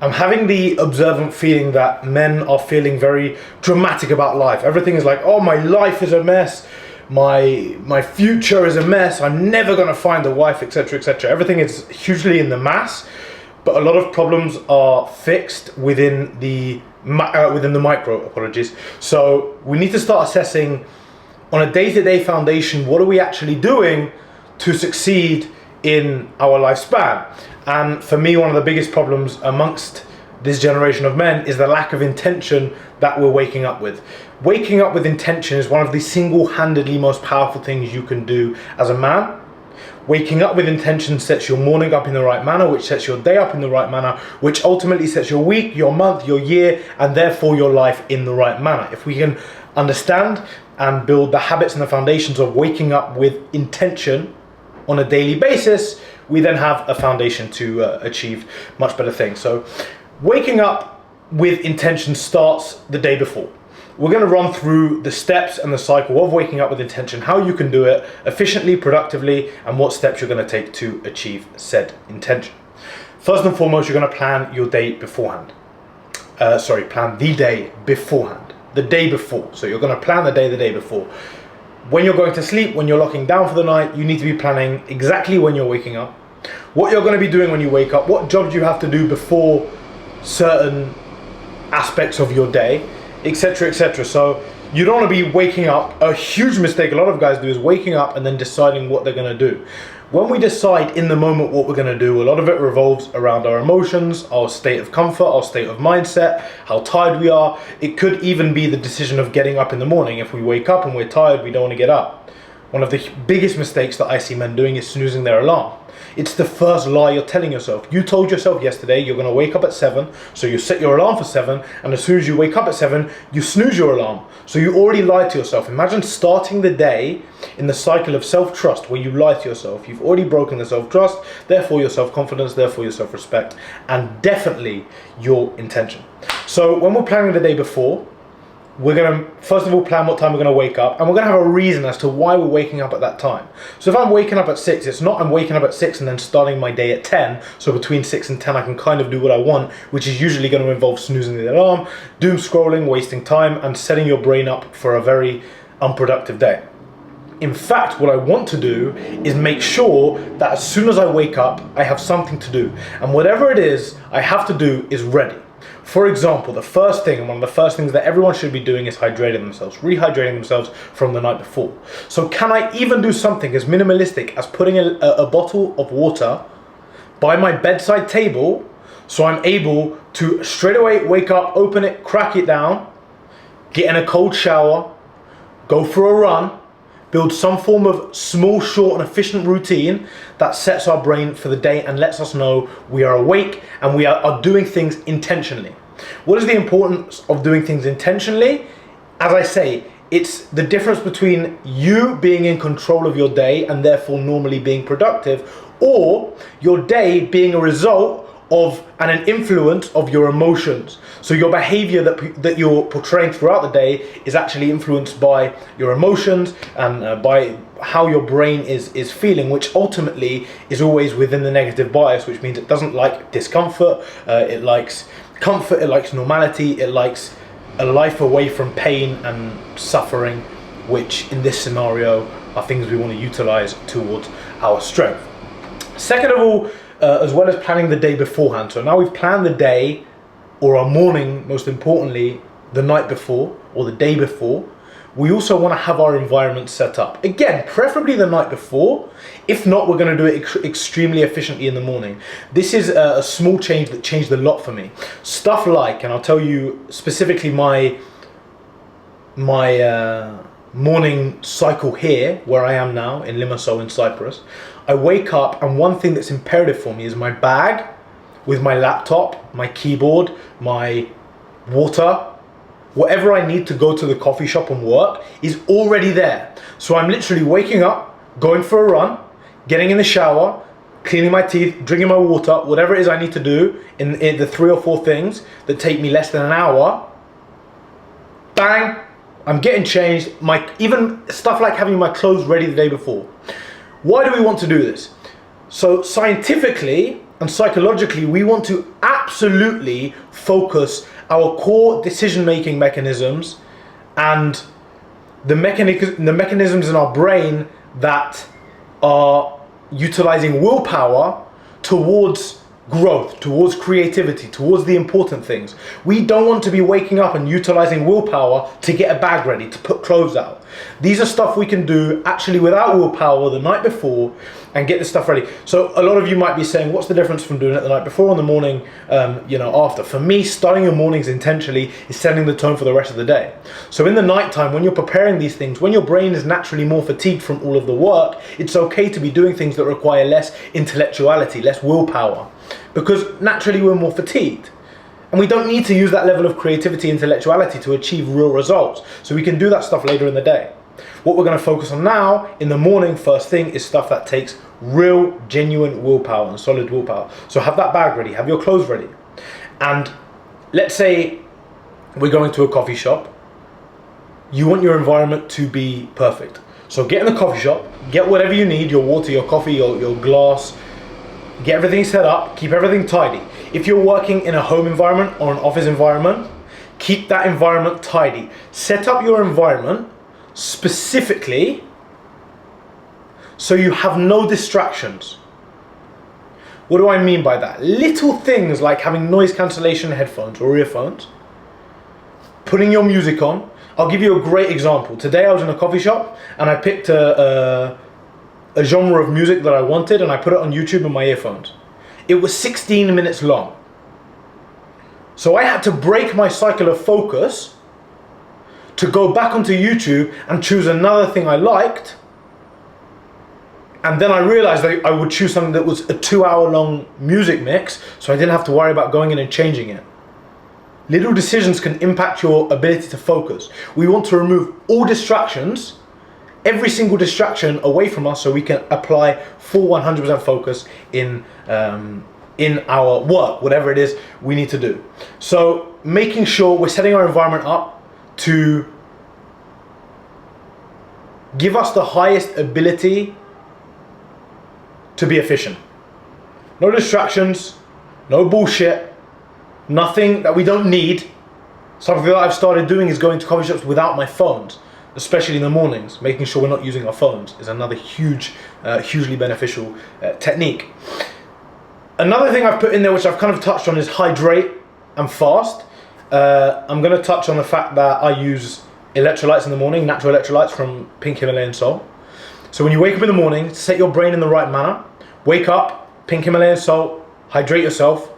I'm having the observant feeling that men are feeling very dramatic about life. Everything is like, oh, my life is a mess. My future is a mess. I'm never going to find a wife, etc., etc. Everything is hugely in the mass, but a lot of problems are fixed within the micro. Apologies. So we need to start assessing on a day-to-day foundation, what are we actually doing to succeed in our lifespan? And for me, one of the biggest problems amongst this generation of men is the lack of intention that we're waking up with. Waking up with intention is one of the single-handedly most powerful things you can do as a man. Waking up with intention sets your morning up in the right manner, which sets your day up in the right manner, which ultimately sets your week, your month, your year, and therefore your life in the right manner. If we can understand and build the habits and the foundations of waking up with intention on a daily basis, we then have a foundation to achieve much better things. So waking up with intention starts the day before. We're going to run through the steps and the cycle of waking up with intention, how you can do it efficiently, productively, and what steps you're going to take to achieve said intention. First and foremost, you're going to plan your day beforehand. Plan the day beforehand. The day before. So you're going to plan the day before. When you're going to sleep, when you're locking down for the night, you need to be planning exactly when you're waking up, what you're going to be doing when you wake up, what jobs you have to do before certain aspects of your day, etc., etc. So you don't want to be waking up. A huge mistake a lot of guys do is waking up and then deciding what they're going to do. When we decide in the moment what we're going to do, a lot of it revolves around our emotions, our state of comfort, our state of mindset, how tired we are. It could even be the decision of getting up in the morning. If we wake up and we're tired, we don't want to get up. One of the biggest mistakes that I see men doing is snoozing their alarm. It's the first lie you're telling yourself. You told yourself yesterday you're going to wake up at 7, so you set your alarm for 7, and as soon as you wake up at 7, you snooze your alarm. So you already lied to yourself. Imagine starting the day in the cycle of self-trust where you lie to yourself. You've already broken the self-trust, therefore your self-confidence, therefore your self-respect, and definitely your intention. So when we're planning the day before, we're going to, first of all, plan what time we're going to wake up, and we're going to have a reason as to why we're waking up at that time. So if I'm waking up at 6, it's not I'm waking up at 6 and then starting my day at 10, so between 6 and 10 I can kind of do what I want, which is usually going to involve snoozing the alarm, doom scrolling, wasting time, and setting your brain up for a very unproductive day. In fact, what I want to do is make sure that as soon as I wake up, I have something to do. And whatever it is I have to do is ready. For example, the first thing, and one of the first things that everyone should be doing is hydrating themselves, rehydrating themselves from the night before. So can I even do something as minimalistic as putting a bottle of water by my bedside table so I'm able to straight away wake up, open it, crack it down, get in a cold shower, go for a run, build some form of small, short, and efficient routine that sets our brain for the day and lets us know we are awake and we are doing things intentionally. What is the importance of doing things intentionally? As I say, it's the difference between you being in control of your day and therefore normally being productive, or your day being a result of and an influence of your emotions. So your behavior that you're portraying throughout the day is actually influenced by your emotions and by how your brain is feeling, which ultimately is always within the negative bias, which means it doesn't like discomfort, it likes comfort, it likes normality, it likes a life away from pain and suffering, which in this scenario are things we want to utilize towards our strength. Second of all, as well as planning the day beforehand. So now we've planned the day, or our morning, most importantly, the night before, or the day before. We also want to have our environment set up. Again, preferably the night before. If not, we're going to do it extremely efficiently in the morning. This is a small change that changed a lot for me. Stuff like, and I'll tell you specifically my morning cycle here, where I am now in Limassol in Cyprus. I wake up and one thing that's imperative for me is my bag with my laptop, my keyboard, my water, whatever I need to go to the coffee shop and work is already there. So I'm literally waking up, going for a run, getting in the shower, cleaning my teeth, drinking my water, whatever it is I need to do in the 3 or 4 things that take me less than an hour. Bang, I'm getting changed. Even stuff like having my clothes ready the day before. Why do we want to do this? So scientifically and psychologically, we want to absolutely focus our core decision-making mechanisms and the mechanisms in our brain that are utilizing willpower towards growth, towards creativity, towards the important things. We don't want to be waking up and utilizing willpower to get a bag ready, to put clothes out. These are stuff we can do actually without willpower the night before and get this stuff ready. So a lot of you might be saying, what's the difference from doing it the night before and the morning, after? For me, starting your mornings intentionally is setting the tone for the rest of the day. So in the nighttime, when you're preparing these things, when your brain is naturally more fatigued from all of the work, it's okay to be doing things that require less intellectuality, less willpower, because naturally we're more fatigued. And we don't need to use that level of creativity, intellectuality to achieve real results. So we can do that stuff later in the day. What we're going to focus on now in the morning, first thing, is stuff that takes real, genuine willpower and solid willpower. So have that bag ready, have your clothes ready. And let's say we're going to a coffee shop. You want your environment to be perfect. So get in the coffee shop, get whatever you need, your water, your coffee, your glass, get everything set up, keep everything tidy. If you're working in a home environment or an office environment, keep that environment tidy. Set up your environment specifically so you have no distractions. What do I mean by that? Little things like having noise cancellation headphones or earphones, putting your music on. I'll give you a great example. Today I was in a coffee shop and I picked a genre of music that I wanted and I put it on YouTube in my earphones. It was 16 minutes long. So I had to break my cycle of focus to go back onto YouTube and choose another thing I liked. And then I realized that I would choose something that was a 2-hour long music mix, so I didn't have to worry about going in and changing it. Little decisions can impact your ability to focus. We want to remove all distractions, every single distraction away from us, so we can apply full 100% focus in our work, whatever it is we need to do. So making sure we're setting our environment up to give us the highest ability to be efficient. No distractions, no bullshit, nothing that we don't need. Something that I've started doing is going to coffee shops without my phones, especially in the mornings. Making sure we're not using our phones is another hugely beneficial technique. Another thing I've put in there, which I've kind of touched on, is hydrate and fast. I'm going to touch on the fact that I use electrolytes in the morning, natural electrolytes from Pink Himalayan Salt. So when you wake up in the morning, set your brain in the right manner. Wake up, Pink Himalayan Salt, hydrate yourself,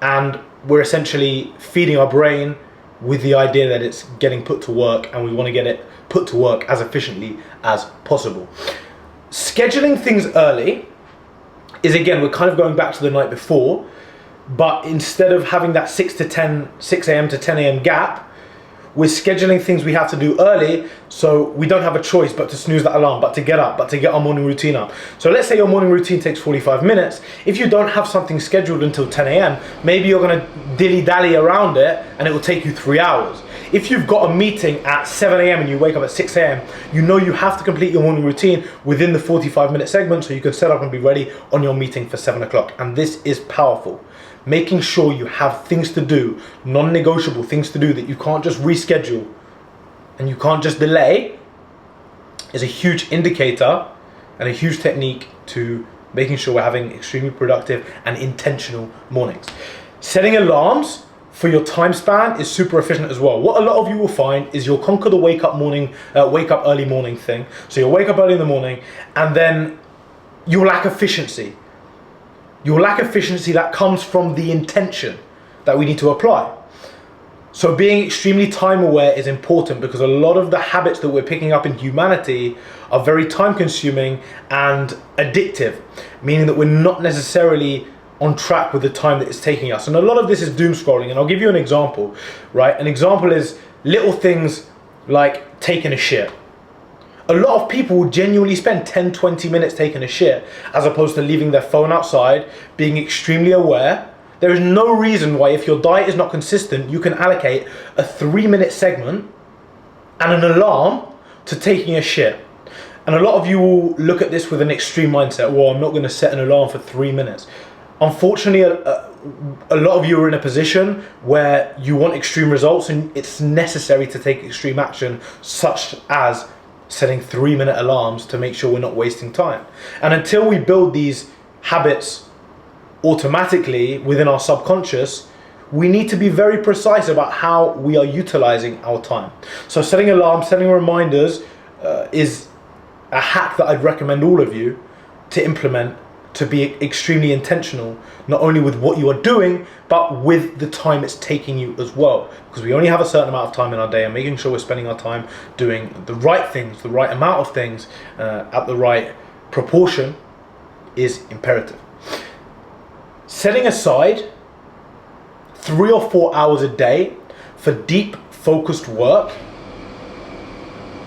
and we're essentially feeding our brain with the idea that it's getting put to work, and we want to get it put to work as efficiently as possible. Scheduling things early is, again, we're kind of going back to the night before, but instead of having that 6 a.m. to 10 a.m. gap, we're scheduling things we have to do early, so we don't have a choice but to snooze that alarm, but to get up, but to get our morning routine up. So let's say your morning routine takes 45 minutes. If you don't have something scheduled until 10 a.m., maybe you're gonna dilly-dally around it and it will take you 3 hours. If you've got a meeting at 7 a.m. and you wake up at 6 a.m., you know you have to complete your morning routine within the 45-minute segment so you can set up and be ready on your meeting for 7 o'clock. And this is powerful. Making sure you have things to do, non-negotiable things to do that you can't just reschedule and you can't just delay, is a huge indicator and a huge technique to making sure we're having extremely productive and intentional mornings. Setting alarms for your time span is super efficient as well. What a lot of you will find is you'll conquer the wake up early morning thing. So you'll wake up early in the morning and then you'll lack efficiency. You'll lack efficiency that comes from the intention that we need to apply. So being extremely time aware is important, because a lot of the habits that we're picking up in humanity are very time consuming and addictive, meaning that we're not necessarily on track with the time that it's taking us. And a lot of this is doom scrolling. And I'll give you an example, right? An example is little things like taking a shit. A lot of people will genuinely spend 10-20 minutes taking a shit as opposed to leaving their phone outside, being extremely aware. There is no reason why, if your diet is not consistent, you can allocate a 3-minute segment and an alarm to taking a shit. And a lot of you will look at this with an extreme mindset. Well, I'm not going to set an alarm for 3 minutes. Unfortunately, a lot of you are in a position where you want extreme results, and it's necessary to take extreme action, such as setting 3-minute alarms to make sure we're not wasting time. And until we build these habits automatically within our subconscious, we need to be very precise about how we are utilizing our time. So setting alarms, setting reminders is a hack that I'd recommend all of you to implement, to be extremely intentional, not only with what you are doing, but with the time it's taking you as well. Because we only have a certain amount of time in our day, and making sure we're spending our time doing the right things, the right amount of things, at the right proportion is imperative. Setting aside 3 or 4 hours a day for deep, focused work,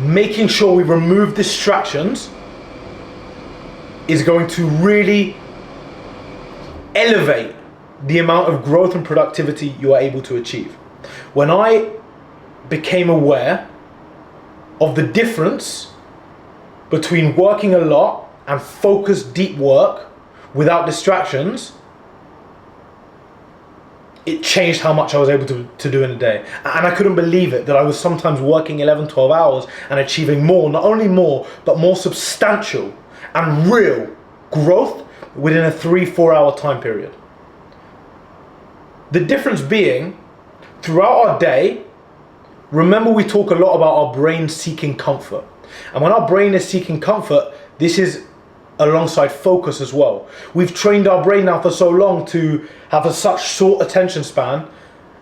making sure we remove distractions, is going to really elevate the amount of growth and productivity you are able to achieve. When I became aware of the difference between working a lot and focused deep work without distractions, it changed how much I was able to do in a day. And I couldn't believe it, that I was sometimes working 11, 12 hours and achieving more, not only more, but more substantial and real growth within a 3-4 hour time period. The difference being, throughout our day, remember we talk a lot about our brain seeking comfort. And when our brain is seeking comfort, this is alongside focus as well. We've trained our brain now for so long to have such short attention span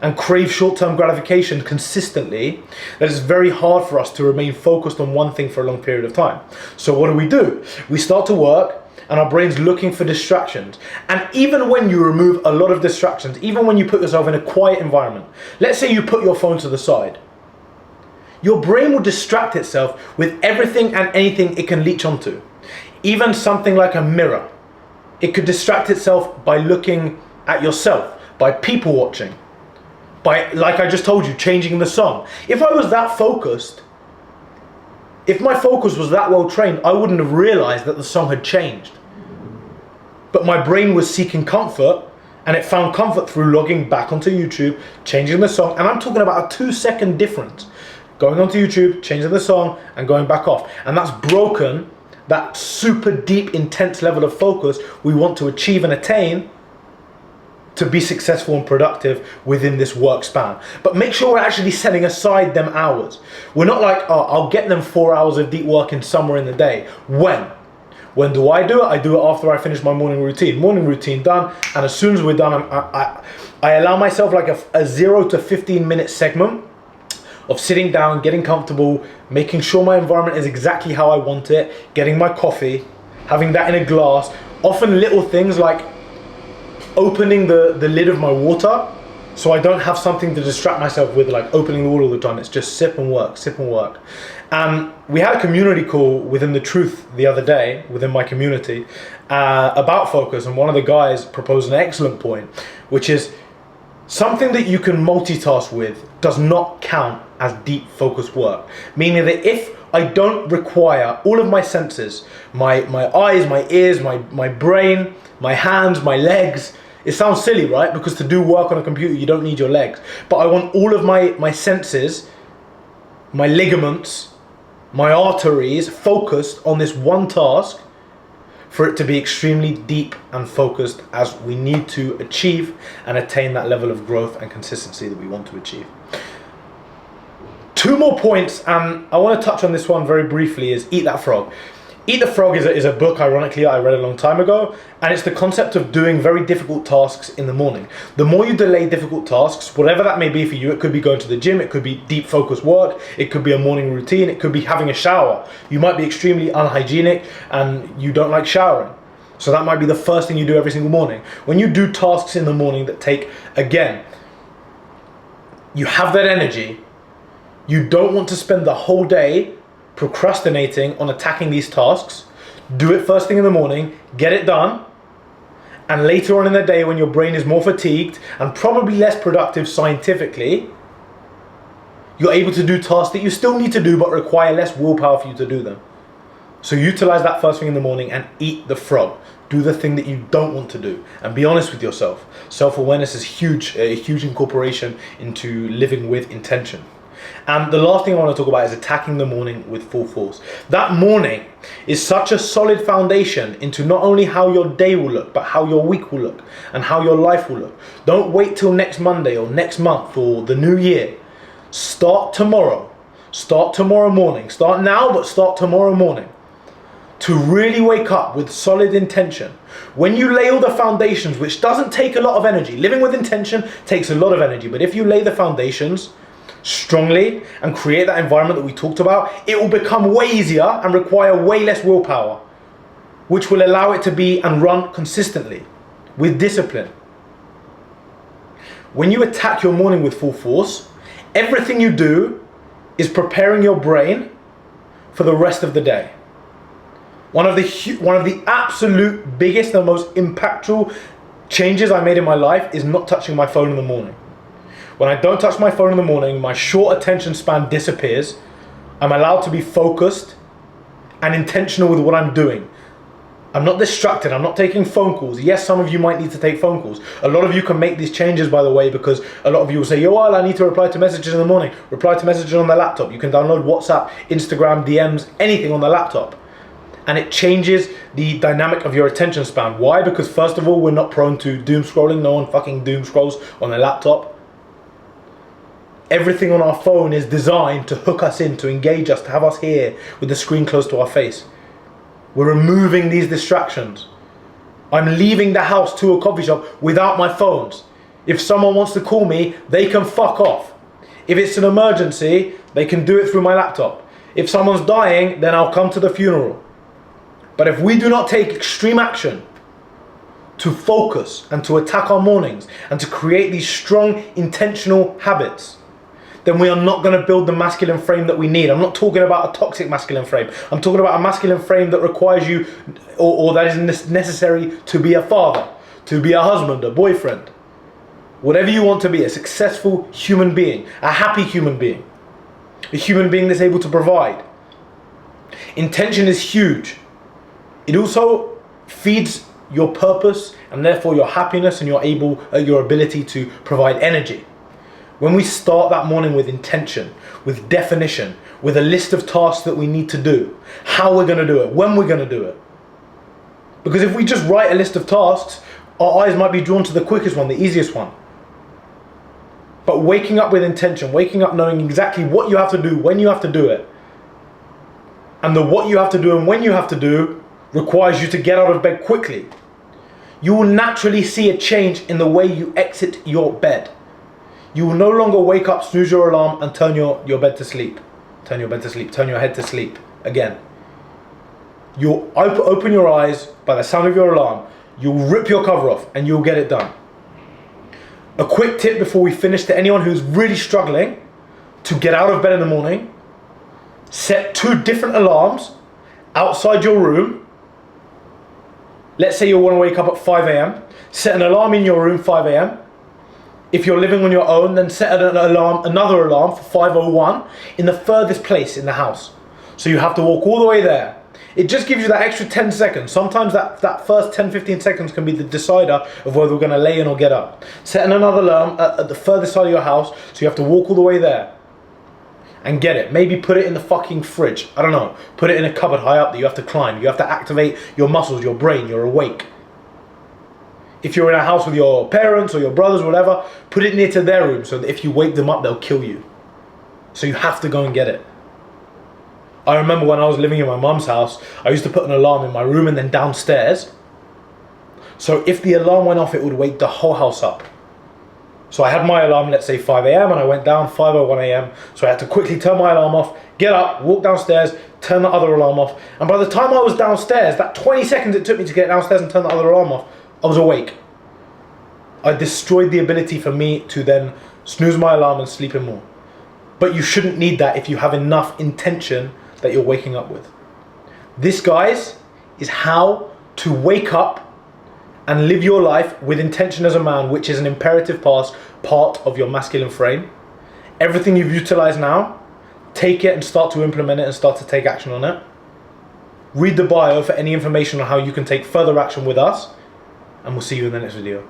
and crave short-term gratification consistently that it's very hard for us to remain focused on one thing for a long period of time. So what do? We start to work and our brain's looking for distractions. And even when you remove a lot of distractions, even when you put yourself in a quiet environment, let's say you put your phone to the side, your brain will distract itself with everything and anything it can leech onto. Even something like a mirror. It could distract itself by looking at yourself, by people watching, by, like I just told you, changing the song. If I was that focused, if my focus was that well trained, I wouldn't have realized that the song had changed. But my brain was seeking comfort, and it found comfort through logging back onto YouTube, changing the song, and I'm talking about a 2-second difference. Going onto YouTube, changing the song, and going back off. And that's broken that super deep, intense level of focus we want to achieve and attain to be successful and productive within this work span. But make sure we're actually setting aside them hours. We're not like, oh, I'll get them 4 hours of deep work in somewhere in the day. When? When do? I do it after I finish my morning routine. Morning routine done, and as soon as we're done, I allow myself like a 0 to 15 minute segment of sitting down, getting comfortable, making sure my environment is exactly how I want it, getting my coffee, having that in a glass. Often little things like opening the lid of my water so I don't have something to distract myself with, like opening the water all the time. It's just sip and work, sip and work. And we had a community call within The Truth the other day, within my community, about focus, and one of the guys proposed an excellent point, which is something that you can multitask with does not count as deep focused work. Meaning that if I don't require all of my senses, my eyes, my ears, my brain, my hands, my legs, it sounds silly, right? Because to do work on a computer, you don't need your legs. But I want all of my senses, my ligaments, my arteries focused on this one task for it to be extremely deep and focused, as we need to achieve and attain that level of growth and consistency that we want to achieve. 2 more points, and I want to touch on this one very briefly, is Eat That Frog. Eat the Frog is a book, ironically, I read a long time ago, and it's the concept of doing very difficult tasks in the morning. The more you delay difficult tasks, whatever that may be for you, it could be going to the gym, it could be deep focused work, it could be a morning routine, it could be having a shower. You might be extremely unhygienic and you don't like showering. So that might be the first thing you do every single morning. When you do tasks in the morning that take, again, you have that energy, you don't want to spend the whole day procrastinating on attacking these tasks. Do it first thing in the morning, get it done, and later on in the day when your brain is more fatigued and probably less productive scientifically, you're able to do tasks that you still need to do but require less willpower for you to do them. So utilize that first thing in the morning and eat the frog. Do the thing that you don't want to do, and be honest with yourself. Self-awareness is huge, a huge incorporation into living with intention. And the last thing I want to talk about is attacking the morning with full force. That morning is such a solid foundation into not only how your day will look, but how your week will look and how your life will look. Don't wait till next Monday or next month or the new year. Start tomorrow. Start tomorrow morning. Start now, but start tomorrow morning. To really wake up with solid intention. When you lay all the foundations, which doesn't take a lot of energy, living with intention takes a lot of energy, but if you lay the foundations strongly and create that environment that we talked about, it will become way easier and require way less willpower, which will allow it to be and run consistently with discipline. When you attack your morning with full force, everything you do is preparing your brain for the rest of the day. One of the absolute biggest and most impactful changes I made in my life is not touching my phone in the morning. When I don't touch my phone in the morning, my short attention span disappears. I'm allowed to be focused and intentional with what I'm doing. I'm not distracted. I'm not taking phone calls. Yes, some of you might need to take phone calls. A lot of you can make these changes, by the way, because a lot of you will say, yo, well, I need to reply to messages in the morning. Reply to messages on the laptop. You can download WhatsApp, Instagram, DMs, anything on the laptop. And it changes the dynamic of your attention span. Why? Because first of all, we're not prone to doom scrolling. No one fucking doom scrolls on their laptop. Everything on our phone is designed to hook us in, to engage us, to have us here with the screen close to our face. We're removing these distractions. I'm leaving the house to a coffee shop without my phones. If someone wants to call me, they can fuck off. If it's an emergency, they can do it through my laptop. If someone's dying, then I'll come to the funeral. But if we do not take extreme action to focus and to attack our mornings and to create these strong, intentional habits, then we are not going to build the masculine frame that we need. I'm not talking about a toxic masculine frame. I'm talking about a masculine frame that requires you, or that is necessary to be a father, to be a husband, a boyfriend. Whatever you want to be, a successful human being, a happy human being, a human being that's able to provide. Intention is huge. It also feeds your purpose and therefore your happiness and your ability to provide energy. When we start that morning with intention, with definition, with a list of tasks that we need to do, how we're going to do it, when we're going to do it. Because if we just write a list of tasks, our eyes might be drawn to the quickest one, the easiest one. But waking up with intention, waking up knowing exactly what you have to do, when you have to do it, and the what you have to do and when you have to do requires you to get out of bed quickly. You will naturally see a change in the way you exit your bed. You will no longer wake up, snooze your alarm, and turn your bed to sleep. Turn your head to sleep again. You'll open your eyes by the sound of your alarm. You'll rip your cover off and you'll get it done. A quick tip before we finish to anyone who's really struggling to get out of bed in the morning: set 2 different alarms outside your room. Let's say you want to wake up at 5 a.m. Set an alarm in your room, 5 a.m. If you're living on your own, then set another alarm for 5:01 in the furthest place in the house. So you have to walk all the way there. It just gives you that extra 10 seconds. Sometimes that first 10-15 seconds can be the decider of whether we're going to lay in or get up. Set another alarm at the furthest side of your house, so you have to walk all the way there and get it. Maybe put it in the fucking fridge. I don't know. Put it in a cupboard high up that you have to climb. You have to activate your muscles, your brain, you're awake. If you're in a house with your parents or your brothers or whatever, put it near to their room so that if you wake them up, they'll kill you. So you have to go and get it. I remember when I was living in my mum's house, I used to put an alarm in my room and then downstairs. So if the alarm went off, it would wake the whole house up. So I had my alarm, let's say 5 a.m. and I went down 5:01 a.m. So I had to quickly turn my alarm off, get up, walk downstairs, turn the other alarm off. And by the time I was downstairs, that 20 seconds it took me to get downstairs and turn the other alarm off, I was awake. I destroyed the ability for me to then snooze my alarm and sleep in more. But you shouldn't need that if you have enough intention that you're waking up with. This, guys, is how to wake up and live your life with intention as a man, which is an imperative part of your masculine frame. Everything you've utilized now, take it and start to implement it and start to take action on it. Read the bio for any information on how you can take further action with us, and we'll see you in the next video.